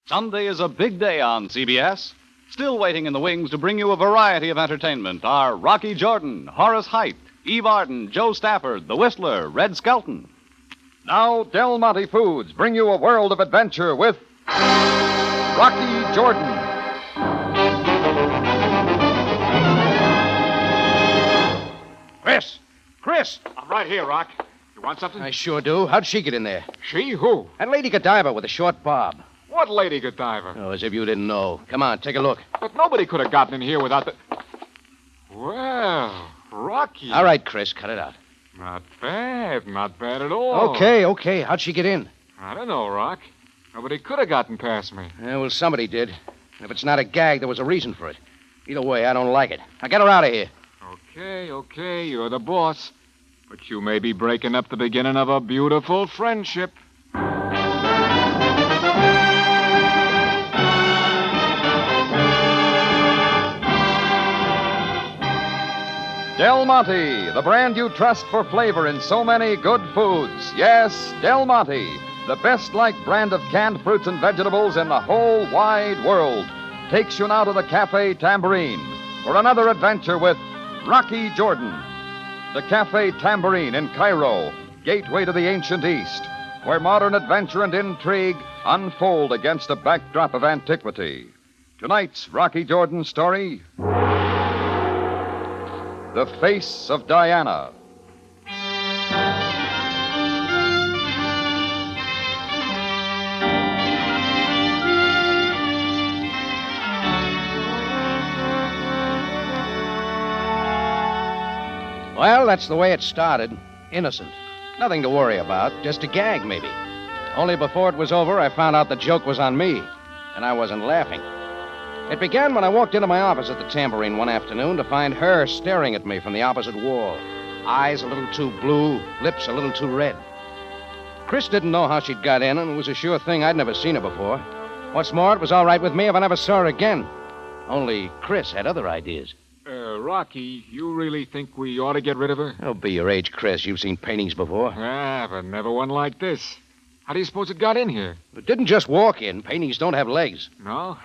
Sunday is a big day on CBS. Still waiting in the wings to bring you a variety of entertainment are Rocky Jordan, Horace Heidt, Eve Arden, Joe Stafford, The Whistler, Red Skelton. Now, Del Monte Foods bring you a world of adventure with Rocky Jordan. Chris! I'm right here, Rock. You want something? I sure do. How'd she get in there? She? Who? That lady Godiva with the short bob. What lady Godiva? Oh, as if you didn't know. Come on, take a look. But nobody could have gotten in here without the... Well, Rocky. All right, Chris, cut it out. Not bad at all. Okay. How'd she get in? I don't know, Rock. Nobody could have gotten past me. Yeah, well, somebody did. And if it's not a gag, there was a reason for it. Either way, I don't like it. Now get her out of here. Okay, you're the boss. But you may be breaking up the beginning of a beautiful friendship. Del Monte, the brand you trust for flavor in so many good foods. Yes, Del Monte, the best-liked brand of canned fruits and vegetables in the whole wide world, takes you now to the Cafe Tambourine for another adventure with Rocky Jordan. The Cafe Tambourine in Cairo, gateway to the ancient East, where modern adventure and intrigue unfold against a backdrop of antiquity. Tonight's Rocky Jordan story, The Face of Diana. Well, that's the way it started. Innocent. Nothing to worry about. Just a gag, maybe. Only before it was over, I found out the joke was on me. And I wasn't laughing. It began when I walked into my office at the Tambourine one afternoon to find her staring at me from the opposite wall. Eyes a little too blue, lips a little too red. Chris didn't know how she'd got in, and it was a sure thing I'd never seen her before. What's more, it was all right with me if I never saw her again. Only Chris had other ideas. Rocky, you really think we ought to get rid of her? Oh, be your age, Chris. You've seen paintings before. But never one like this. How do you suppose it got in here? It didn't just walk in. Paintings don't have legs. No?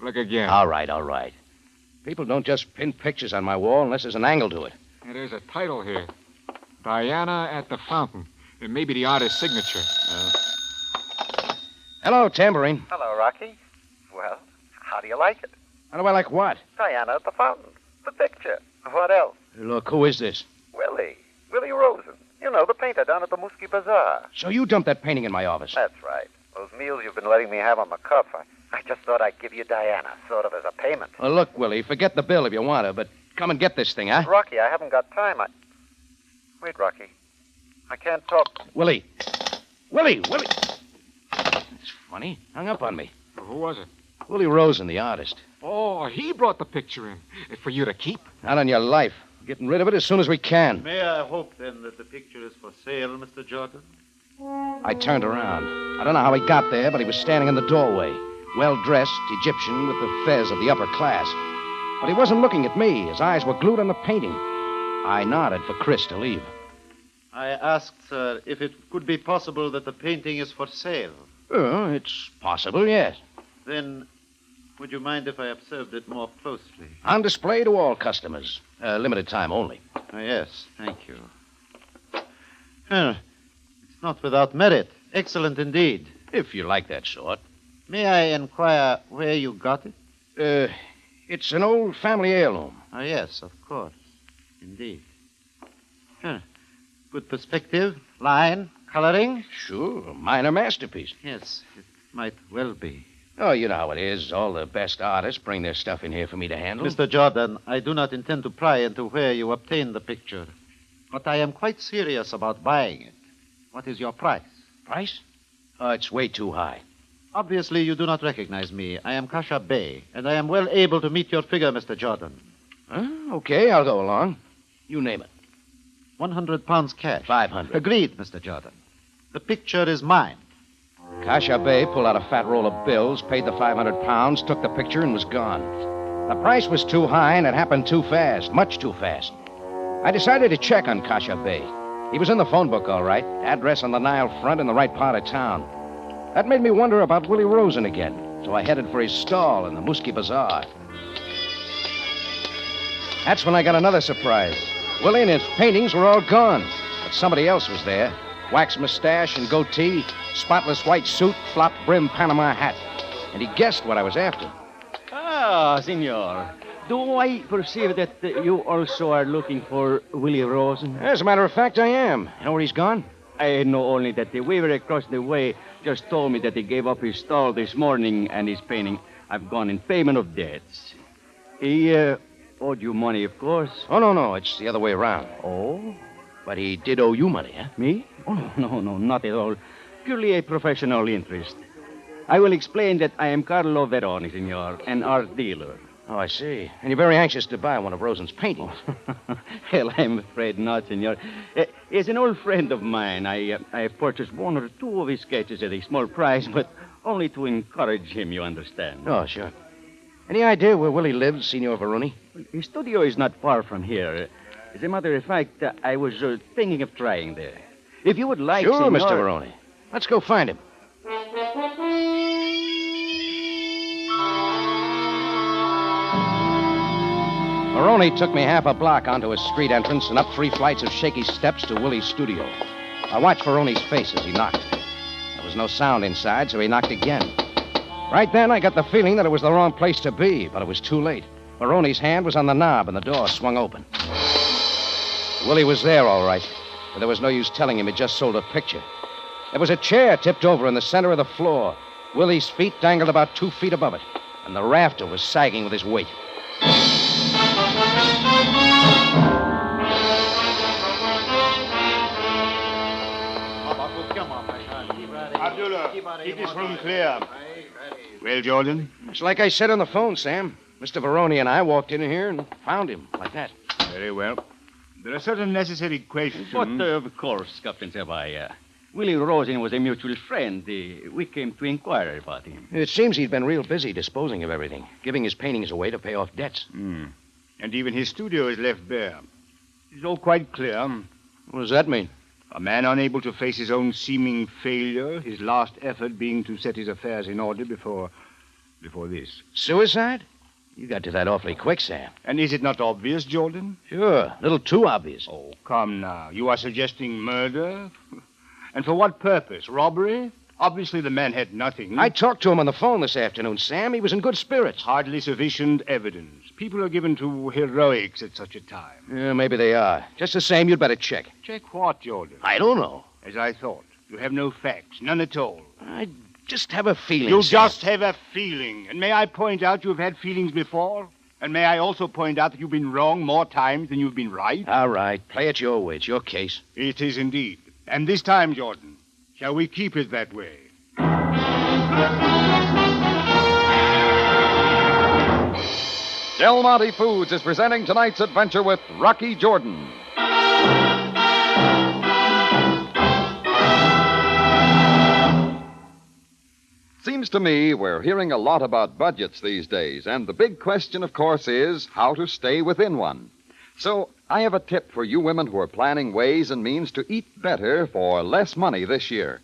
Look again. All right. People don't just pin pictures on my wall unless there's an angle to it. There's a title here. Diana at the Fountain. It may be the artist's signature. Hello, Tambourine. Hello, Rocky. Well, how do you like it? How do I like what? Diana at the Fountain. The picture. What else? Look, who is this? Willie Rosen. You know, the painter down at the Muskie Bazaar. So you dumped that painting in my office? That's right. Those meals you've been letting me have on the cuff, I just thought I'd give you Diana, sort of as a payment. Well, look, Willie, forget the bill if you want to, but come and get this thing, huh? Rocky, I haven't got time. Wait, Rocky. I can't talk. Willie! That's funny. Hung up on me. Who was it? Willie Rosen, the artist. Oh, he brought the picture in. For you to keep? Not on your life. Getting rid of it as soon as we can. May I hope, then, that the picture is for sale, Mr. Jordan? I turned around. I don't know how he got there, but he was standing in the doorway. Well-dressed, Egyptian, with the fez of the upper class. But he wasn't looking at me. His eyes were glued on the painting. I nodded for Chris to leave. I asked, sir, if it could be possible that the painting is for sale. It's possible, yes. Then, would you mind if I observed it more closely? On display to all customers. Limited time only. Yes, thank you. It's not without merit. Excellent indeed. If you like that sort. May I inquire where you got it? It's an old family heirloom. Yes, of course. Indeed. Good perspective, line, coloring. Sure, minor masterpiece. Yes, it might well be. Oh, you know how it is. All the best artists bring their stuff in here for me to handle. Mr. Jordan, I do not intend to pry into where you obtained the picture, but I am quite serious about buying it. What is your price? Price? Oh, it's way too high. Obviously, you do not recognize me. I am Kasha Bey, and I am well able to meet your figure, Mr. Jordan. Okay, I'll go along. You name it. 100 pounds cash. 500. Agreed, Mr. Jordan. The picture is mine. Kasha Bey pulled out a fat roll of bills, paid the 500 pounds, took the picture, and was gone. The price was too high, and it happened too fast, much too fast. I decided to check on Kasha Bey. He was in the phone book, all right. Address on the Nile front in the right part of town. That made me wonder about Willie Rosen again, so I headed for his stall in the Muskie Bazaar. That's when I got another surprise. Willie and his paintings were all gone, but somebody else was there. Wax mustache and goatee, spotless white suit, flop brim Panama hat. And he guessed what I was after. Ah, senor. Do I perceive that you also are looking for Willie Rosen? As a matter of fact, I am. You know where he's gone? I know only that the weaver across the way just told me that he gave up his stall this morning and his painting. I've gone in payment of debts. He owed you money, of course. Oh, no. It's the other way around. Oh? But he did owe you money, huh? Me? Oh, no, not at all. Purely a professional interest. I will explain that I am Carlo Veroni, senor, an art dealer. Oh, I see. And you're very anxious to buy one of Rosen's paintings. Hell, I'm afraid not, senor. He's an old friend of mine. I have purchased one or two of his sketches at a small price, but only to encourage him, you understand. Oh, sure. Any idea where Willie lives, Signor Veroni? His studio is not far from here. As a matter of fact, I was thinking of trying there. If you would like, Sure, senor... Mr. Veroni. Let's go find him. Veroni took me half a block onto a street entrance and up 3 flights of shaky steps to Willie's studio. I watched Veroni's face as he knocked. There was no sound inside, so he knocked again. Right then, I got the feeling that it was the wrong place to be, but it was too late. Veroni's hand was on the knob, and the door swung open. Willie was there, all right, but there was no use telling him he'd just sold a picture. There was a chair tipped over in the center of the floor. Willie's feet dangled about 2 feet above it, and the rafter was sagging with his weight. Abdullah, keep this room clear. Well, Jordan? It's like I said on the phone, Sam. Mr. Veroni and I walked in here and found him like that. Very well. There are certain necessary questions. But, of course, Captain Sabaaya. Willie Rosen was a mutual friend. We came to inquire about him. It seems he'd been real busy disposing of everything, giving his paintings away to pay off debts. And even his studio is left bare. It's all quite clear. What does that mean? A man unable to face his own seeming failure, his last effort being to set his affairs in order before this. Suicide? You got to that awfully quick, Sam. And is it not obvious, Jordan? Sure, a little too obvious. Oh, come now. You are suggesting murder? And for what purpose? Robbery? Obviously, the man had nothing. I talked to him on the phone this afternoon, Sam. He was in good spirits. Hardly sufficient evidence. People are given to heroics at such a time. Yeah, maybe they are. Just the same, you'd better check. Check what, Jordan? I don't know. As I thought. You have no facts. None at all. I just have a feeling, You Sam. just have a feeling. And may I point out you've had feelings before? And may I also point out that you've been wrong more times than you've been right? All right, play it your way. It's your case. It is indeed. And this time, Jordan, shall we keep it that way? Del Monte Foods is presenting tonight's adventure with Rocky Jordan. Seems to me we're hearing a lot about budgets these days, and the big question, of course, is how to stay within one. So I have a tip for you women who are planning ways and means to eat better for less money this year.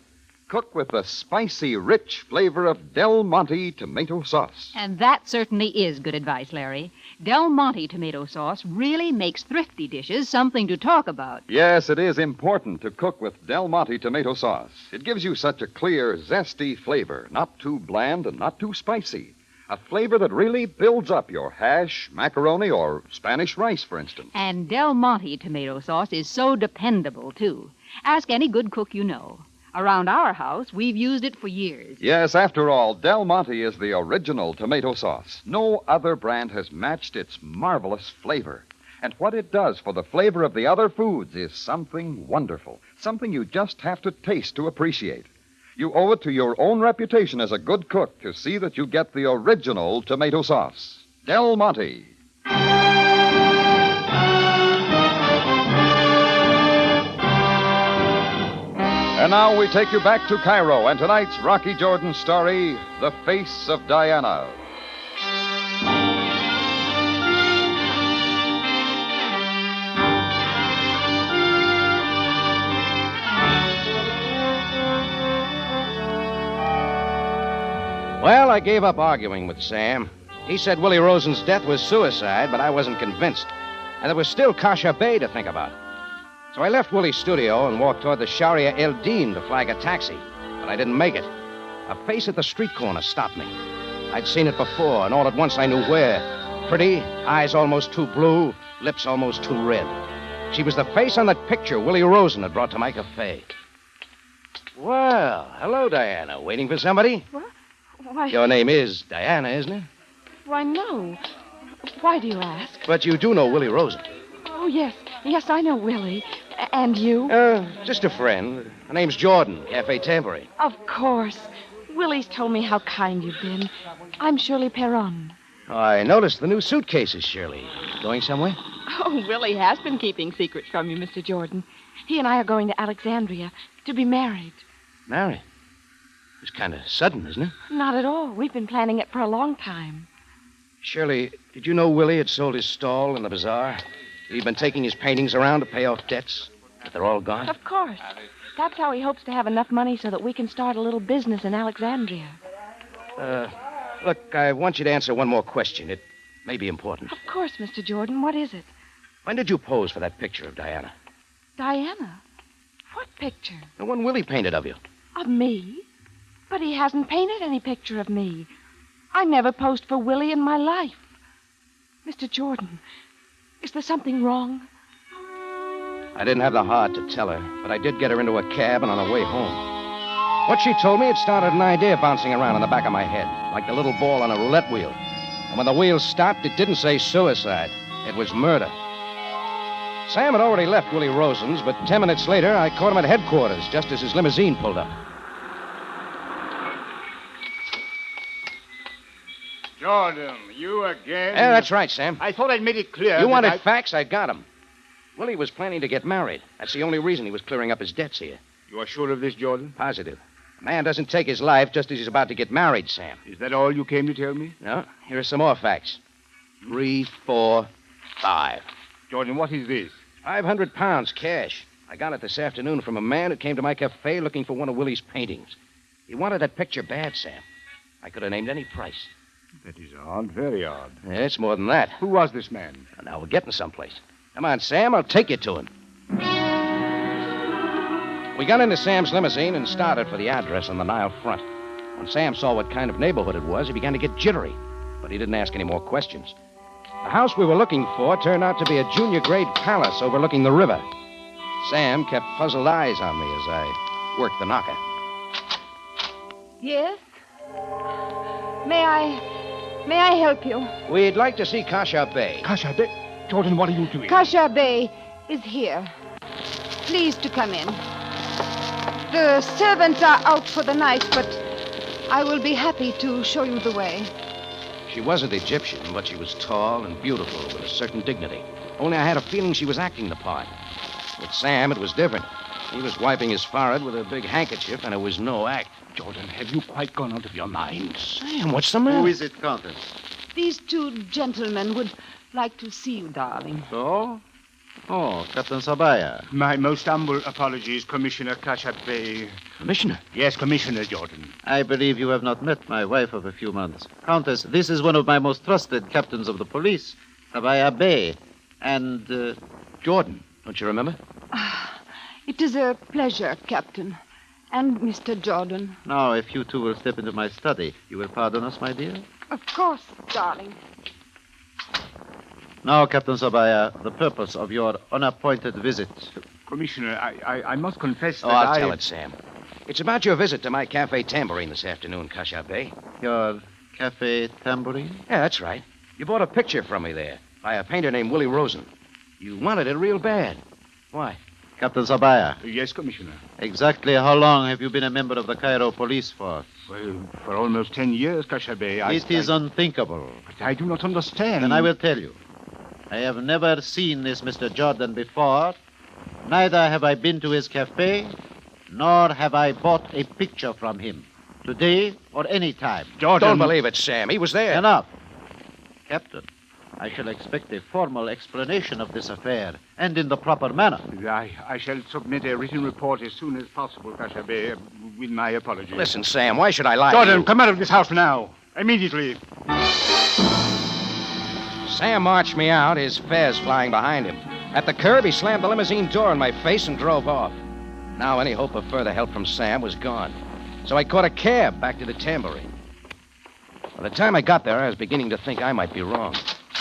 Cook with the spicy, rich flavor of Del Monte tomato sauce. And that certainly is good advice, Larry. Del Monte tomato sauce really makes thrifty dishes something to talk about. Yes, it is important to cook with Del Monte tomato sauce. It gives you such a clear, zesty flavor, not too bland and not too spicy. A flavor that really builds up your hash, macaroni, or Spanish rice, for instance. And Del Monte tomato sauce is so dependable, too. Ask any good cook you know. Around our house, we've used it for years. Yes, after all, Del Monte is the original tomato sauce. No other brand has matched its marvelous flavor. And what it does for the flavor of the other foods is something wonderful, something you just have to taste to appreciate. You owe it to your own reputation as a good cook to see that you get the original tomato sauce. Del Monte. And now we take you back to Cairo and tonight's Rocky Jordan story, The Face of Diana. Well, I gave up arguing with Sam. He said Willie Rosen's death was suicide, but I wasn't convinced. And there was still Kasha Bay to think about. So I left Willie's studio and walked toward the Sharia El Din to flag a taxi. But I didn't make it. A face at the street corner stopped me. I'd seen it before, and all at once I knew where. Pretty, eyes almost too blue, lips almost too red. She was the face on that picture Willie Rosen had brought to my cafe. Well, hello, Diana. Waiting for somebody? What? Why? Your name is Diana, isn't it? Why, no. Why do you ask? But you do know Willie Rosen. Oh, yes. Yes, I know Willie. And you? Just a friend. Her name's Jordan, Cafe Tambourine. Of course. Willie's told me how kind you've been. I'm Shirley Perron. Oh, I noticed the new suitcases, Shirley. Going somewhere? Oh, Willie has been keeping secrets from you, Mr. Jordan. He and I are going to Alexandria to be married. Married? It's kind of sudden, isn't it? Not at all. We've been planning it for a long time. Shirley, did you know Willie had sold his stall in the bazaar? He'd been taking his paintings around to pay off debts? But they're all gone? Of course. That's how he hopes to have enough money so that we can start a little business in Alexandria. Look, I want you to answer one more question. It may be important. Of course, Mr. Jordan. What is it? When did you pose for that picture of Diana? Diana? What picture? The one Willie painted of you. Of me? But he hasn't painted any picture of me. I never posed for Willie in my life. Mr. Jordan, is there something wrong? I didn't have the heart to tell her, but I did get her into a cab and on her way home. What she told me, it started an idea bouncing around in the back of my head, like the little ball on a roulette wheel. And when the wheel stopped, it didn't say suicide. It was murder. Sam had already left Willie Rosen's, but 10 minutes later, I caught him at headquarters, just as his limousine pulled up. Jordan, you again? Yeah, that's right, Sam. I thought I'd made it clear. You wanted facts, I got them. Willie was planning to get married. That's the only reason he was clearing up his debts here. You are sure of this, Jordan? Positive. A man doesn't take his life just as he's about to get married, Sam. Is that all you came to tell me? No, here are some more facts. 3, 4, 5. Jordan, what is this? 500 pounds cash. I got it this afternoon from a man who came to my cafe looking for one of Willie's paintings. He wanted that picture bad, Sam. I could have named any price. That is odd, very odd. Yeah, it's more than that. Who was this man? Now we're getting someplace. Come on, Sam, I'll take you to him. We got into Sam's limousine and started for the address on the Nile front. When Sam saw what kind of neighborhood it was, he began to get jittery, but he didn't ask any more questions. The house we were looking for turned out to be a junior-grade palace overlooking the river. Sam kept puzzled eyes on me as I worked the knocker. Yes? May I help you? We'd like to see Kasha Bay. Kasha Bay? Jordan, what are you doing? Kasha Bay is here. Please to come in. The servants are out for the night, but I will be happy to show you the way. She wasn't Egyptian, but she was tall and beautiful with a certain dignity. Only I had a feeling she was acting the part. With Sam, it was different. He was wiping his forehead with a big handkerchief, and it was no act. Jordan, have you quite gone out of your mind? Sam, what's the matter? Who is it, Countess? These two gentlemen would like to see you, darling. So? Oh, Captain Sabaaya. My most humble apologies, Commissioner Kasha Bay. Commissioner? Yes, Commissioner Jordan. I believe you have not met my wife of a few months. Countess, this is one of my most trusted captains of the police, Sabaaya Bay. And, Jordan, don't you remember? It is a pleasure, Captain. And Mr. Jordan. Now, if you two will step into my study, you will pardon us, my dear? Of course, darling. Now, Captain Sabaaya, the purpose of your unappointed visit. Commissioner, I must confess that I'll tell it, Sam. It's about your visit to my Cafe Tambourine this afternoon, Kasha Bay. Your Cafe Tambourine? Yeah, that's right. You bought a picture from me there by a painter named Willie Rosen. You wanted it real bad. Why? Captain Sabaaya. Yes, Commissioner. Exactly how long have you been a member of the Cairo police force? Well, for almost 10 years, Kasha Bay. It is unthinkable. But I do not understand. Then I will tell you. I have never seen this Mr. Jordan before. Neither have I been to his cafe, nor have I bought a picture from him. Today or any time. Jordan. Don't believe it, Sam. He was there. Enough. Captain, I shall expect a formal explanation of this affair, and in the proper manner. I shall submit a written report as soon as possible, Casablanca, with my apologies. Listen, Sam, why should I lie to Jordan, you? come out of this house now. Immediately. Sam marched me out, his fez flying behind him. At the curb, he slammed the limousine door in my face and drove off. Now any hope of further help from Sam was gone. So I caught a cab back to the Tambourine. By the time I got there, I was beginning to think I might be wrong.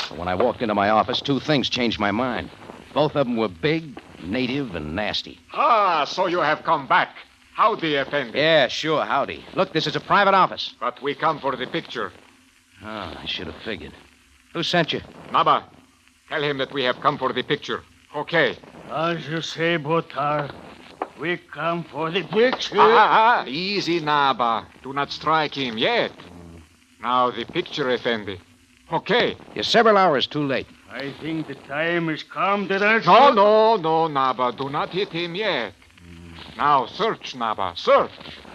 But when I walked into my office, two things changed my mind. Both of them were big, native, and nasty. Ah, so you have come back. Howdy, Effendi. Yeah, sure, howdy. Look, this is a private office. But we come for the picture. Oh, I should have figured. Who sent you? Naba, tell him that we have come for the picture. Okay. As you say, Botar, we come for the picture. Easy, Naba. Do not strike him yet. Now the picture, Effendi. Okay. You're several hours too late. I think the time has come that I... No, Naba. Do not hit him yet. Now search, Naba. Search.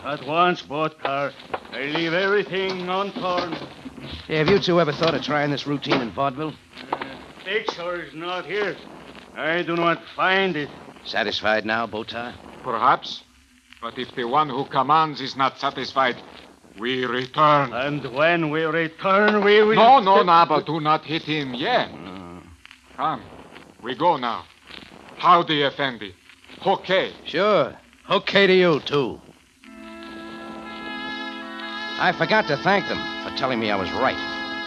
At once, Botar. I leave everything untorn. Hey, have you two ever thought of trying this routine in vaudeville? Picture is not here. I do not find it. Satisfied now, Botar? Perhaps. But if the one who commands is not satisfied, we return. And when we return, we will... No, Naba. Do not hit him yet. Come. We go now. Howdy, Effendi. Okay. Sure. Okay to you, too. I forgot to thank them for telling me I was right.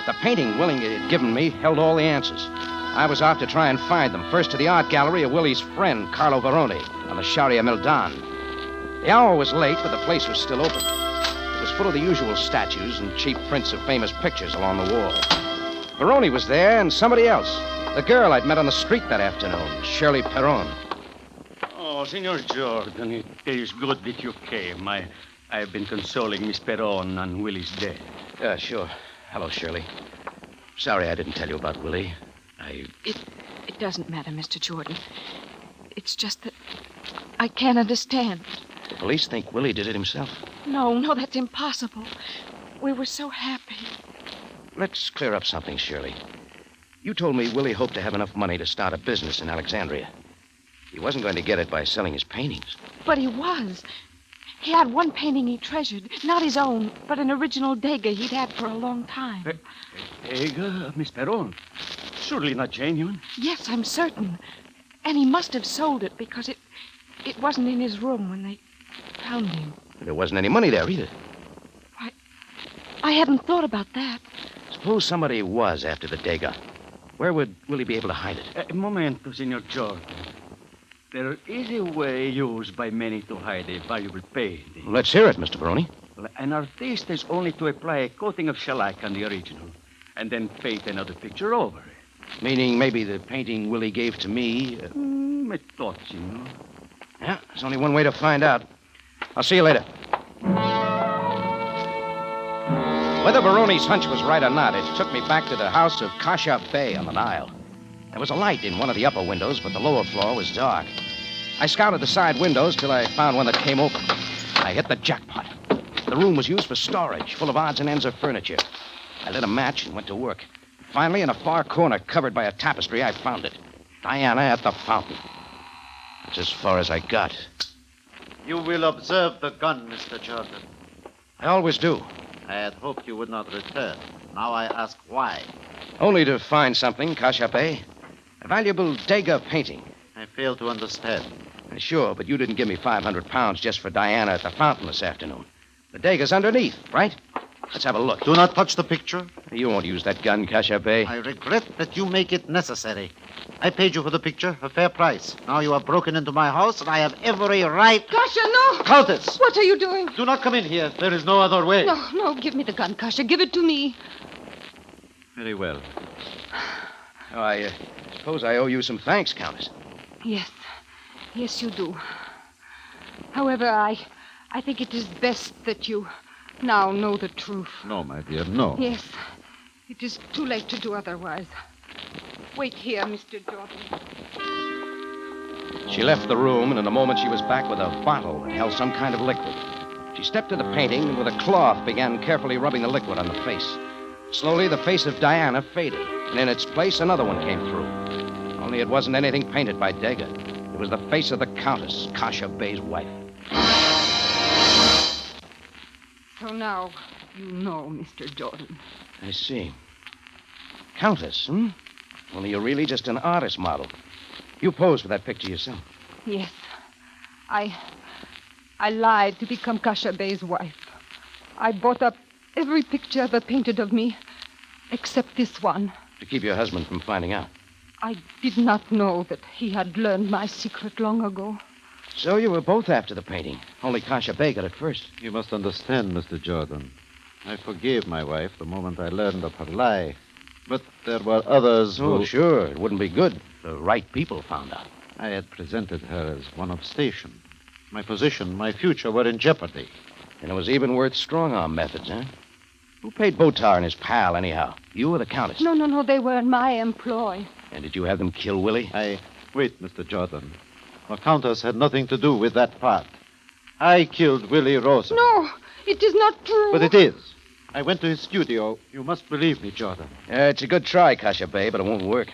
The painting Willie had given me held all the answers. I was off to try and find them, first to the art gallery of Willie's friend, Carlo Veroni, on the Sharia Mildan. The hour was late, but the place was still open. It was full of the usual statues and cheap prints of famous pictures along the wall. Veroni was there, and somebody else. The girl I'd met on the street that afternoon, Shirley Perron. Oh, Senor Jordan, it is good that you came. I have been consoling Miss Perron on Willie's death. Yeah, sure. Hello, Shirley. Sorry I didn't tell you about Willie. It doesn't matter, Mr. Jordan. It's just that I can't understand. The police think Willie did it himself. No, that's impossible. We were so happy. Let's clear up something, Shirley. You told me Willie hoped to have enough money to start a business in Alexandria. He wasn't going to get it by selling his paintings. But he was. He had one painting he treasured, not his own, but an original Degas he'd had for a long time. Degas, Miss Perron? Surely not genuine. Yes, I'm certain. And he must have sold it because it wasn't in his room when they found him. There wasn't any money there either. Why, I hadn't thought about that. Suppose somebody was after the Degas. Where would Willie be able to hide it? A momento, Senor Jordan. There is a way used by many to hide a valuable painting. Let's hear it, Mr. Veroni. An artist has only to apply a coating of shellac on the original and then paint another picture over it. Meaning maybe the painting Willie gave to me... I thought, you know. Yeah, there's only one way to find out. I'll see you later. Whether Veroni's hunch was right or not, it took me back to the house of Kasha Bey on the Nile. There was a light in one of the upper windows, but the lower floor was dark. I scouted the side windows till I found one that came open. I hit the jackpot. The room was used for storage, full of odds and ends of furniture. I lit a match and went to work. Finally, in a far corner covered by a tapestry, I found it. Diana at the fountain. That's as far as I got. You will observe the gun, Mr. Jordan. I always do. I had hoped you would not return. Now I ask why. Only to find something, Kasha Bey. A valuable Degas painting. I fail to understand. Sure, but you didn't give me 500 pounds just for Diana at the fountain this afternoon. The Degas underneath, right? Let's have a look. Do not touch the picture. You won't use that gun, Kasha Bey. I regret that you make it necessary. I paid you for the picture, a fair price. Now you have broken into my house, and I have every right... Kasha, no! Countess! What are you doing? Do not come in here. There is no other way. No, give me the gun, Kasha. Give it to me. Very well. Oh, I suppose I owe you some thanks, Countess. Yes, you do. However, I think it is best that you now know the truth. No, my dear, no. Yes, it is too late to do otherwise. Wait here, Mr. Jordan. She left the room, and in a moment she was back with a bottle that held some kind of liquid. She stepped to the painting and with a cloth began carefully rubbing the liquid on the face. Slowly, the face of Diana faded, and in its place, another one came through. Only it wasn't anything painted by Dega. It was the face of the Countess, Kasha Bey's wife. So now you know, Mr. Jordan. I see. Countess, hmm? Only you're really just an artist model. You posed for that picture yourself. Yes. I lied to become Kasha Bey's wife. I bought up every picture ever painted of me, except this one. To keep your husband from finding out. I did not know that he had learned my secret long ago. So you were both after the painting. Only Kasha Bey got it first. You must understand, Mr. Jordan. I forgave my wife the moment I learned of her lie. But there were others who... Oh, sure. It wouldn't be good if the right people found out. I had presented her as one of station. My position, my future were in jeopardy. And it was even worth strong-arm methods, huh? Who paid Botar and his pal, anyhow? You or the Countess? No. They were in my employ. And did you have them kill Willie? Wait, Mr. Jordan. The Countess had nothing to do with that part. I killed Willie Rosen. No, it is not true. But it is. I went to his studio. You must believe me, Jordan. It's a good try, Kasha Bey, but it won't work.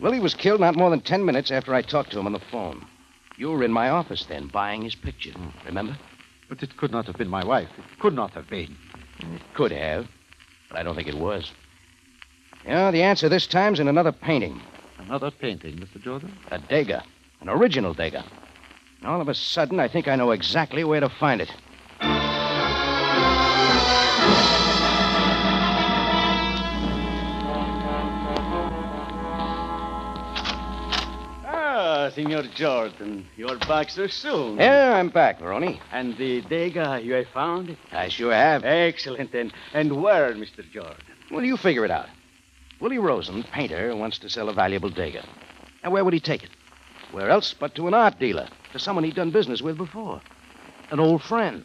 Willie was killed not more than 10 minutes after I talked to him on the phone. You were in my office then, buying his picture. Remember? But it could not have been my wife. It could not have been. It could have, but I don't think it was. Yeah, the answer this time's in another painting. Another painting, Mr. Jordan? A Degas. An original Degas. All of a sudden, I think I know exactly where to find it. Senor Jordan, you're back so soon. Yeah, I'm back, Veroni. And the Degas, you have found it? I sure have. Excellent. And where, Mr. Jordan? Well, you figure it out. Willie Rosen, painter, wants to sell a valuable Degas. Now, where would he take it? Where else but to an art dealer, to someone he'd done business with before. An old friend.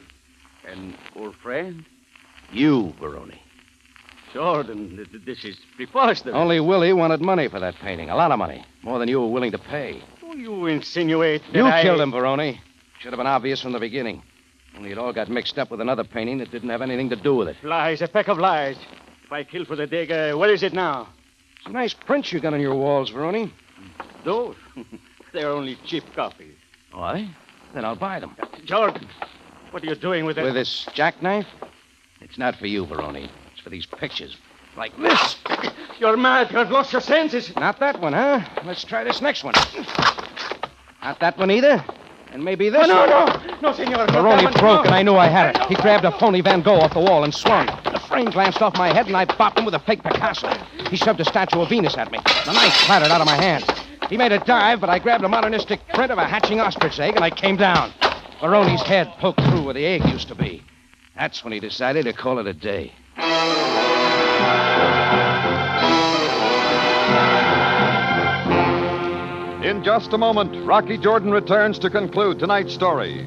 An old friend? You, Veroni. Jordan, this is preposterous. Only Willie wanted money for that painting. A lot of money. More than you were willing to pay. You insinuate that You killed him, Veroni. Should have been obvious from the beginning. Only it all got mixed up with another painting that didn't have anything to do with it. Lies, a pack of lies. If I killed for the Degas, what is it now? Some nice prints you got on your walls, Veroni. Those? They're only cheap copies. Why? Then I'll buy them. Jordan, what are you doing with that? With this jackknife? It's not for you, Veroni. It's for these pictures. Like this. You're mad. You've lost your senses. Not that one, huh? Let's try this next one. Not that one either. And maybe this one. No, senor. Veroni broke, and I knew I had it. He grabbed a phony Van Gogh off the wall and swung. The frame glanced off my head, and I bopped him with a fake Picasso. He shoved a statue of Venus at me. The knife clattered out of my hand. He made a dive, but I grabbed a modernistic print of a hatching ostrich egg, and I came down. Veroni's head poked through where the egg used to be. That's when he decided to call it a day. In just a moment, Rocky Jordan returns to conclude tonight's story.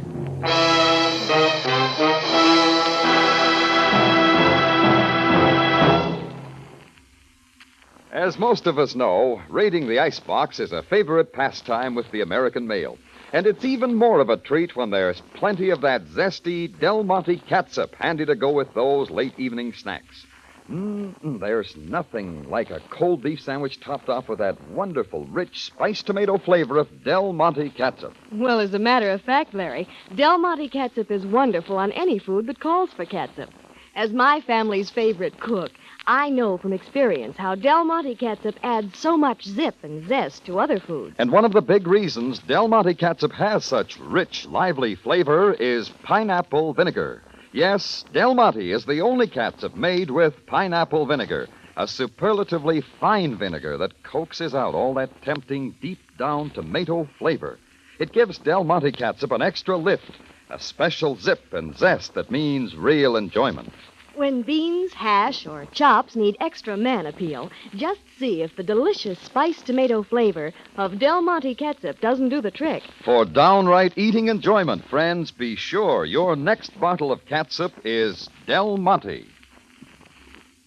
As most of us know, raiding the icebox is a favorite pastime with the American male. And it's even more of a treat when there's plenty of that zesty Del Monte catsup handy to go with those late evening snacks. There's nothing like a cold beef sandwich topped off with that wonderful, rich, spiced tomato flavor of Del Monte catsup. Well, as a matter of fact, Larry, Del Monte catsup is wonderful on any food that calls for catsup. As my family's favorite cook, I know from experience how Del Monte catsup adds so much zip and zest to other foods. And one of the big reasons Del Monte catsup has such rich, lively flavor is pineapple vinegar. Yes, Del Monte is the only catsup made with pineapple vinegar, a superlatively fine vinegar that coaxes out all that tempting, deep-down tomato flavor. It gives Del Monte catsup an extra lift, a special zip and zest that means real enjoyment. When beans, hash, or chops need extra man appeal, just see if the delicious spiced tomato flavor of Del Monte catsup doesn't do the trick. For downright eating enjoyment, friends, be sure your next bottle of catsup is Del Monte.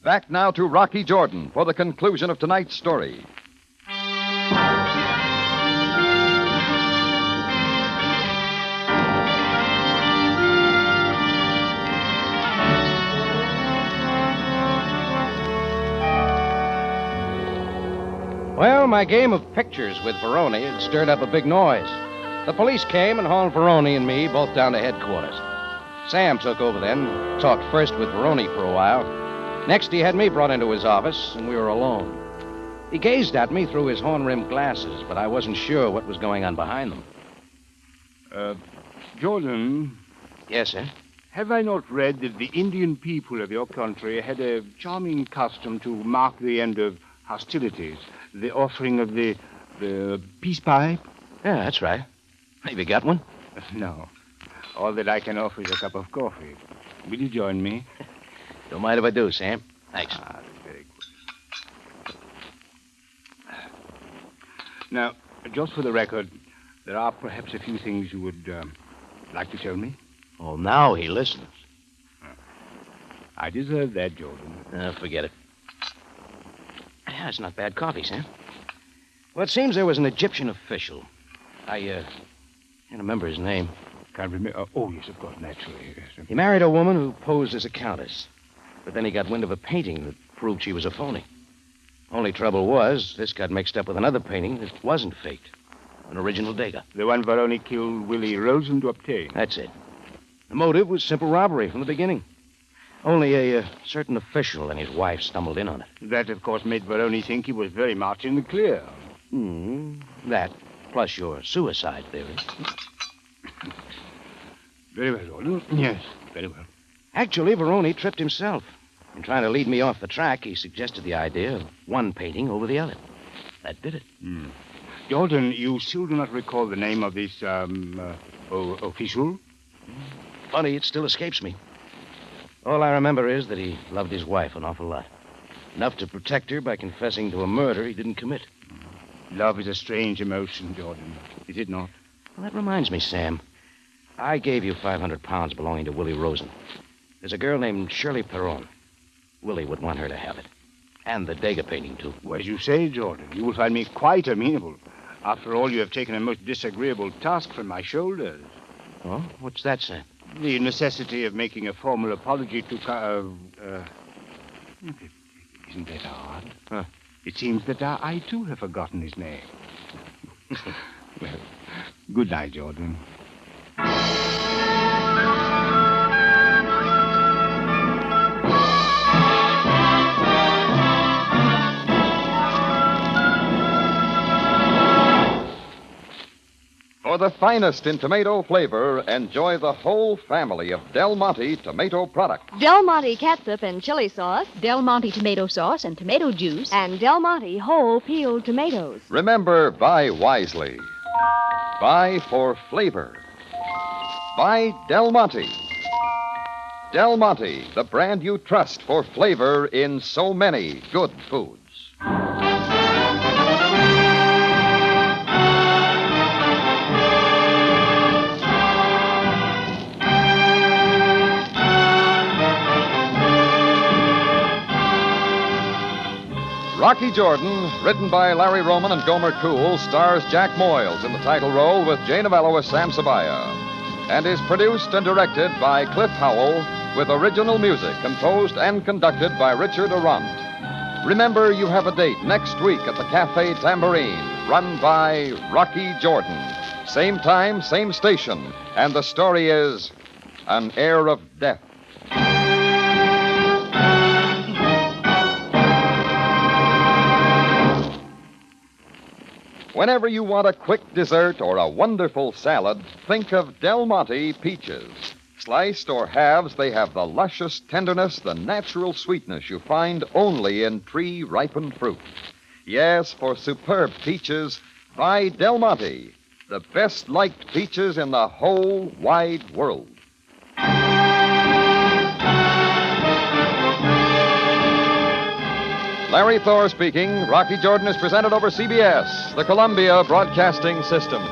Back now to Rocky Jordan for the conclusion of tonight's story. Well, my game of pictures with Veroni had stirred up a big noise. The police came and hauled Veroni and me both down to headquarters. Sam took over then, talked first with Veroni for a while. Next, he had me brought into his office, and we were alone. He gazed at me through his horn-rimmed glasses, but I wasn't sure what was going on behind them. Jordan. Yes, sir? Have I not read that the Indian people of your country had a charming custom to mark the end of hostilities, the offering of the peace pipe? Yeah, that's right. Have you got one? No. All that I can offer is a cup of coffee. Will you join me? Don't mind if I do, Sam. Thanks. Very good. Now, just for the record, there are perhaps a few things you would like to tell me. Oh, now he listens. I deserve that, Jordan. Forget it. Yeah, it's not bad coffee, Sam. Well, it seems there was an Egyptian official. I can't remember his name. Can't remember? Oh, yes, of course, naturally. Yes. He married a woman who posed as a countess. But then he got wind of a painting that proved she was a phony. Only trouble was, this got mixed up with another painting that wasn't faked. An original Degas. The one Veroni killed Willie Rosen to obtain. That's it. The motive was simple robbery from the beginning. Only a certain official and his wife stumbled in on it. That, of course, made Veroni think he was very much in the clear. That, plus your suicide theory. Very well, Jordan. Yes, very well. Actually, Veroni tripped himself. In trying to lead me off the track, he suggested the idea of one painting over the other. That did it. Jordan, you still do not recall the name of this, official? Funny, it still escapes me. All I remember is that he loved his wife an awful lot. Enough to protect her by confessing to a murder he didn't commit. Love is a strange emotion, Jordan. Is it not? Well, that reminds me, Sam. I gave you 500 pounds belonging to Willie Rosen. There's a girl named Shirley Perron. Willie would want her to have it. And the Degas painting, too. Well, as you say, Jordan, you will find me quite amenable. After all, you have taken a most disagreeable task from my shoulders. Oh? What's that, Sam? The necessity of making a formal apology to... Isn't that odd? Huh. It seems that I, too, have forgotten his name. Well, good night, Jordan. For the finest in tomato flavor, enjoy the whole family of Del Monte tomato products. Del Monte catsup and chili sauce. Del Monte tomato sauce and tomato juice. And Del Monte whole peeled tomatoes. Remember, buy wisely. Buy for flavor. Buy Del Monte. Del Monte, the brand you trust for flavor in so many good foods. Rocky Jordan, written by Larry Roman and Gomer Cool, stars Jack Moyles in the title role with Jane Avello as Sam Sabaaya, and is produced and directed by Cliff Howell, with original music composed and conducted by Richard Arant. Remember, you have a date next week at the Cafe Tambourine, run by Rocky Jordan. Same time, same station, and the story is An Air of Death. Whenever you want a quick dessert or a wonderful salad, think of Del Monte peaches. Sliced or halves, they have the luscious tenderness, the natural sweetness you find only in tree-ripened fruit. Yes, for superb peaches, buy Del Monte, the best-liked peaches in the whole wide world. Larry Thor speaking. Rocky Jordan is presented over CBS, the Columbia Broadcasting System.